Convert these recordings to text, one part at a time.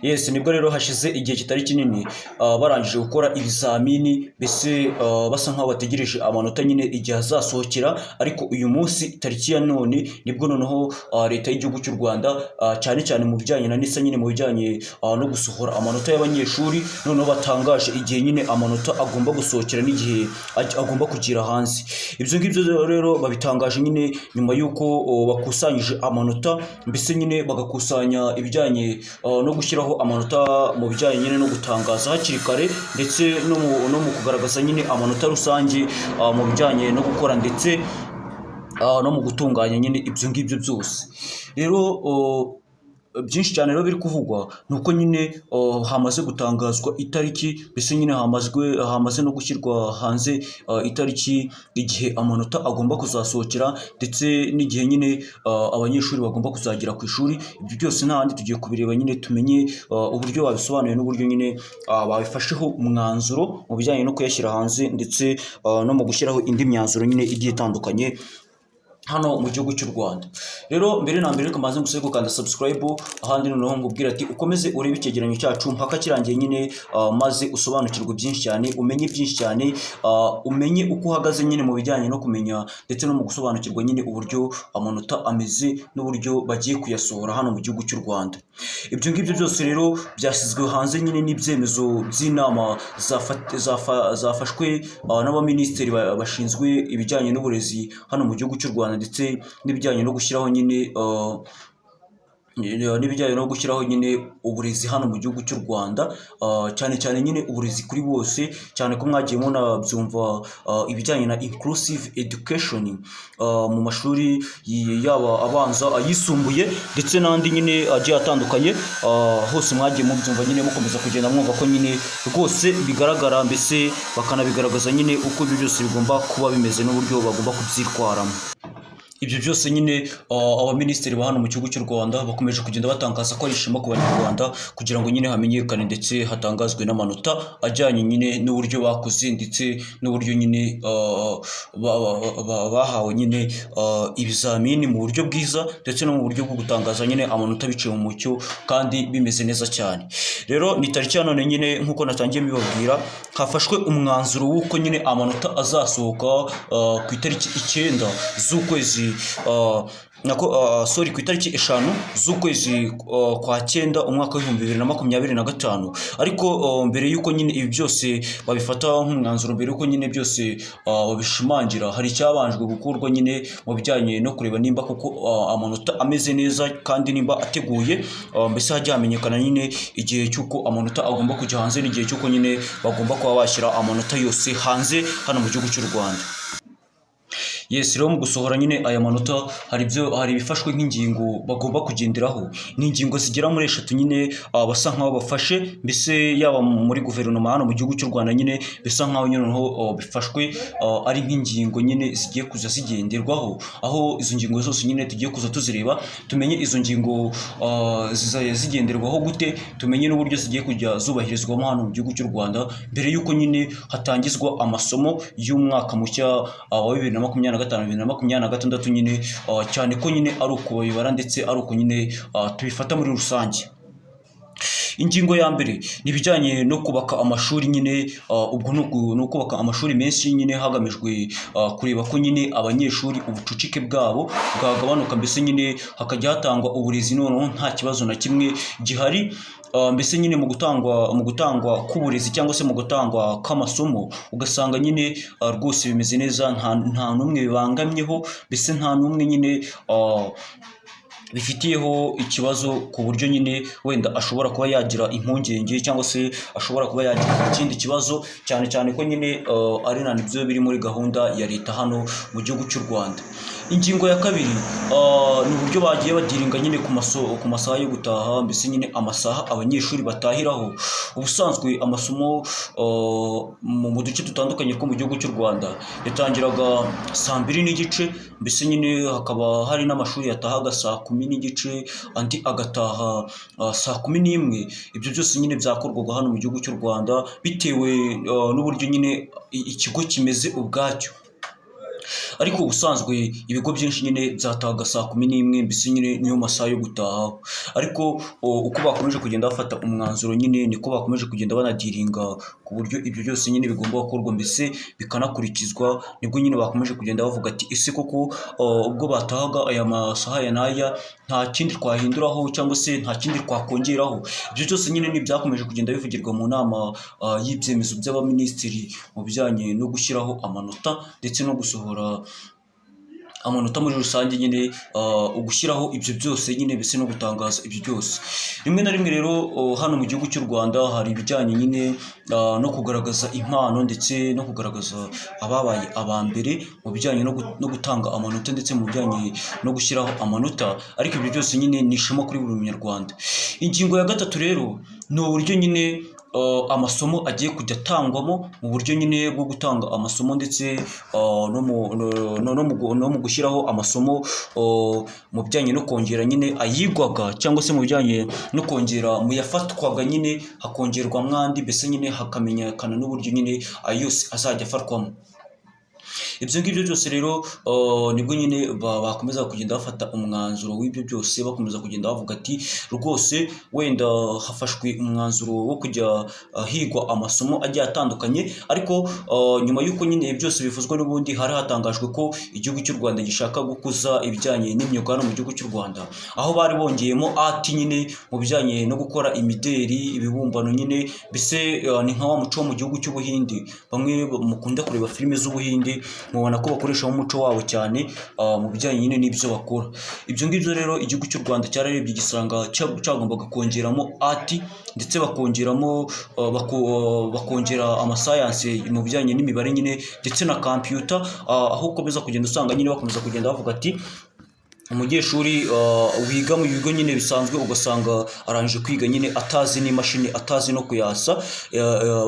Yes, nibwo rero hashize igihe kitari kinini barangije gukora ibizamini mbese basa nkaho bategereje amanota nyine igihe azasohokera, ariko uyu munsi tariki ya none nibwo noneho leta y'igihugu cy'u Rwanda cyane cyane mu bijyanye na NISA nyine mu bijyanye no gusohora amanota y'abanyeshuri, noneho batangaje igihe nyine amanota agomba gusohokera n'igihe agomba kugira hanze. Ibyo ngibyo rero babitangaje nyine nyuma y'uko bakusanyije amanota, mbese nyine bagakusanya ibijyanye no gushyiraho amanota mu bijyanye nyine no gutangaza hakiri kare, ndetse no mu kugaragaza nyine amanota rusange mu bijyanye no gukora ndetse no mu gutunganya nyine ibyo ngibyo byose. Rero byinshi cyane rero biri kuvugwa nuko nyine hamaze gutangazwa itariki, mbese nyine hamaze no gushyirwa hanze itariki igihe amanota agomba kuzasohokera, ndetse n'igihe nyine abanyeshuri bagomba kuzagera ku ishuri. Ibyo byose n'ahandi tugiye kubireba nyine tumenye uburyo babisobanuye n'uburyo nyine babifasheho umwanzuro mu bijyanye no kuyashyira hanze, ndetse no mu gushyiraho indi myanzuro nyine igiye itandukanye hano mu gihugu cy'u Rwanda. Rero mbere na mbere reka maze ngusaba gukanda subscribe, ahandi noneho ngubwira ati ukomeze urebe icyegeranyo cyacu mpaka kirangiye nyine, maze usobanukirwe byinshi cyane, umenye byinshi cyane, umenye uko uhagaze nyine mu bijyanye no kumenya ndetse no mu gusobanukirwa nyine uburyo amanota ameze n'uburyo bagiye kuyasohora hano mu gihugu cy'u Rwanda. Ibyo ngibyo byose rero byashyizwe hanze nyine n'ibyemezo by'inama zafashwe n'abaminisitiri bashinzwe ibijyanye n'uburezi hano mu gihugu cy'u Rwanda, ndetse n'ibijyanye no gushyiraho nyine uburezi hano mu gihugu cy'u Rwanda, cyane cyane nyine uburezi kuri bose, cyane ko mwagiye munabyumva ibijyanye na inclusive education mu mashuri yaba abanza, ayisumbuye ndetse n'andi nyine agiye atandukanye, hose mwagiye mubyumva nyine mukomeza kugenda mwumva ko nyine rwose bigaragara, mbese bakanabigaragaza nyine uko ibyo byose bigomba kuba bimeze n'uburyo bagomba kubyitwaramo. Ibyo byose nyine abaminisitiri ba hano mu gihugu cy'u Rwanda bakomeje kugenda batangaza ko ari ishema ku banyarwanda, kugira ngo nyine hamenyekane ndetse hatangazwe n'amanota ajyanye nyine n'uburyo bakoze, ndetse n'uburyo nyine bahawe nyine ibizamini mu buryo bwiza, ndetse no mu buryo bwo gutangaza nyine amanota biciye mu mucyo kandi bimeze neza cyane. Rero ni tariki ya none nyine nk'uko natangiye mbibabwira, hafashwe umwanzuro w'uko nyine amanota azasohoka ku itariki 9 z'ukwezi ku itariki 5 z'ukwezi kwa 9 umwaka wa 2025. Ariko mbere y'uko nyine ibi byose babifata nk'umwanzuro, mbere y'uko nyine byose babishimangira, hari icyabanjwe gukorwa nyine mu bijyanye no kureba nimba kuko amanota ameze neza kandi nimba ateguye, mbese hajya hamenyekana nyine igihe cy'uko amanota agomba kujya hanze n'igihe cy'uko nyine bagomba kuba bashyira amanota yose hanze hano mu gihugu cy'u Rwanda. Yes, rero mu gusohora nyine aya manota hari ibifashwe nk'ingingo bagomba kugenderaho. Ni ingingo zigera muri 3 nyine basa nkaho bafashe, mbese yaba muri guverinoma hano mu gihugu cy'u Rwanda nyine bisa nkaho nyine noneho bifashwe ari nk'ingingo nyine zigiye kuza zigenderwaho, aho izo ngingo zose nyine tugiye kuza tuzireba, tumenye izo ngingo zigenderwaho gute, tumenye n'uburyo zigiye kujya zubahirizwamo hano mu gihugu cy'u Rwanda mbere y'uko nyine hatangizwa amasomo y'umwaka mushya wa 2025-2026 nyine, cyane ko nyine ari uko babibara ndetse ari uko nyine tubifata muri rusange. Ingingo ya mbere ni bijyanye no kubaka amashuri nyine, ubwo no kubaka amashuri menshi nyine hagamijwe kureba ko nyine abanyeshuri ubucucike bwabo bwagabanuka, mbese nyine hakajya hatangwa uburezi noneho nta kibazo na kimwe gihari, mbese nyine mu gutangwa k'uburezi cyangwa se mu gutangwa k'amasomo ugasanga nyine rwose bimeze neza, nta n'umwe bibangamyeho, mbese nta n'umwe nyine bifitiyeho ikibazo ku buryo nyine wenda ashobora kuba yagira impungenge cyangwa se ashobora kuba yagira ikindi kibazo, cyane cyane ko nyine ari nibyo biri muri gahunda ya leta hano mu gihugu cy'u Rwanda. Ingingo ya kabiri ni uburyo bagiye badiringa nyine ku masaha yo gutaha, mbese nyine amasaha abanyeshuri batahiraho. Ubusanzwe amasomo mu duce dutandukanye two mu gihugu cy'u Rwanda yatangiraga saa 2:30, mbese nyine hakaba hari n'amashuri yatahaga saa 10:30, andi agataha saa 11. Ibyo byose nyine byakorwaga hano mu gihugu cy'u Rwanda bitewe n'uburyo nyine ikigo kimeze ubwacyo. ariko ubusanzwe ibigo byinshi nyine byatahaga saa 11 mbese nyine niyo masaha yo gutaha, ariko uko bakomeje kugenda bafata umwanzuro nyine niko bakomeje kugenda banadiringa ku buryo ibyo byose nyine bigomba gukorwa mbese bikanakurikizwa, nibwo nyine bakomeje kugenda bavuga ati ese koko ubwo batahaga aya masaha ya n'aya nta kindi twahinduraho cyangwa se nta kindi twakongeraho. Ibyo byose nyine ni byakomeje kugenda bivugirwa mu nama y'ibyemezo by'abaminisitiri mu bijyanye no gushyiraho amanota ndetse no gusohora amanota muri rusange nyine, ugushyiraho ibyo byose nyine mbese no gutangaza ibyo byose. Rimwe na rimwe rero hano mu gihugu cy'u Rwanda hari ibijyanye nyine no kugaragaza impano ndetse no kugaragaza ababaye abambere mu bijyanye no gutanga amanota ndetse mu bijyanye no gushyiraho amanota, ariko ibyo byose nyine ni ishema kuri buri munyarwanda. Ingingo ya gatatu rero ni uburyo nyine amasomo agiye kujya atangwamo mu buryo nyine bwo gutanga amasomo ndetse no mu gushyiraho amasomo mu bijyanye no kongera nyine ayigwaga cyangwa se mu bijyanye no kongera mu yafatwaga nyine hakongerwa mwandi, mbese nyine hakamenyekana n'uburyo nyine ayo yose azajya afatwamo. Ibyo ngibyo byose rero nibwo nyine bakomeza kugenda bafata umwanzuro w'ibyo byose, bakomeza kugenda bavuga ati rwose wenda hafashwe umwanzuro wo kujya higwa amasomo agiye atandukanye, ariko nyuma y'uko nyine byose bivuzwe n'ubundi hari hatangajwe ko igihugu cy'u Rwanda gishaka gukuza ibijyanye n'imyuga hano mu gihugu cy'u Rwanda, aho bari bongeyemo ati nyine mu bijyanye no gukora imideri, ibibumbano nyine, mbese ni nka wa muco wo mu gihugu cy'Ubuhinde. Bamwe mukunda kureba filime z'Ubuhinde mubona ko bakoresha umuco wabo cyane mu bijyanye nyine n'ibyo bakora. Ibyo ngibyo rero igihugu cy'u Rwanda cyararebye gisanga cyagombaga kongeramo ati ndetse bakongeramo bakongera amasayansi mu bijyanye n'imibare nyine ndetse na computer, aho ukomeza kugenda usanga nyine bakomeza kugenda bavuga ati umunyeshuri wiga mu bigo nyine bisanzwe ugasanga arangije kwiga nyine atazi n'imashini, atazi no kuyasa,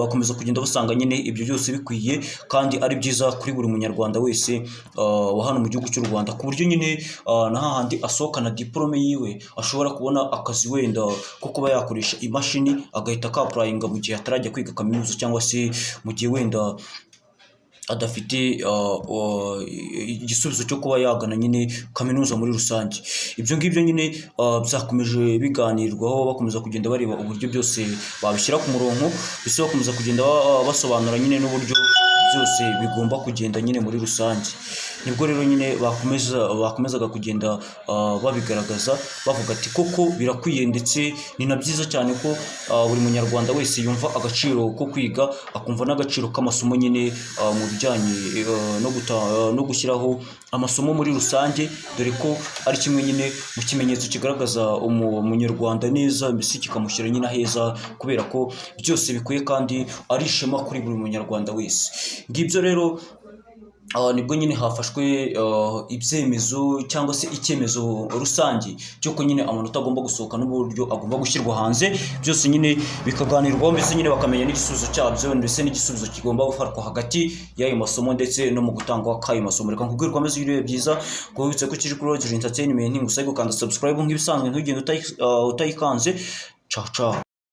bakomeza kugenda basanga nyine ibyo byose bikwiye kandi ari byiza kuri buri munyarwanda wese wa hano mu gihugu cy'u Rwanda, ku buryo nyine na hahandi asohokana diplome yiwe ashobora kubona akazi wenda ko kuba yakoresha imashini agahita akapurayinga mu gihe atarajya kwiga kaminuza cyangwa se mu gihe wenda adafite igisubizo cyo kuba yagana nyine kaminuza muri rusange. Ibyo ngibyo nyine byakomeje biganirwaho, bakomeza kugenda bareba uburyo byose babishyira ku murongo, mbese bakomeza kugenda basobanura nyine n'uburyo byose bigomba kugenda nyine muri rusange. Nibwo rero nyine bakomezaga kugenda babigaragaza bavuga ati koko birakwiye ndetse ni na byiza cyane ko buri munyarwanda wese yumva agaciro ko kwiga, akumva n'agaciro k'amasomo nyine mu bijyanye no gushyiraho amasomo muri rusange, dore ko ari kimwe nyine mu kimenyetso kigaragaza umunyarwanda neza, mbese kikamushyira nyine aheza, kubera ko byose bikwiye kandi ari ishema kuri buri munyarwanda wese. Ngibyo rero nibwo nyine hafashwe ibyemezo cyangwa se icyemezo rusange cyo ko nyine amanota agomba gusohoka n'uburyo agomba gushyirwa hanze, byose nyine bikaganirwaho, mbese nyine bakamenya n'igisubizo cyabyo, mbese n'igisubizo kigomba gufatwa hagati y'ayo masomo ndetse no mu gutangwa k'ayo masomo. Reka nkubwire ameze ibihe byiza, kubitse ko kiri kuri Roger Entertainment, ngusabe gukanda subscribe nk'ibisanzwe ntugende utayikanze. Ciao ciao.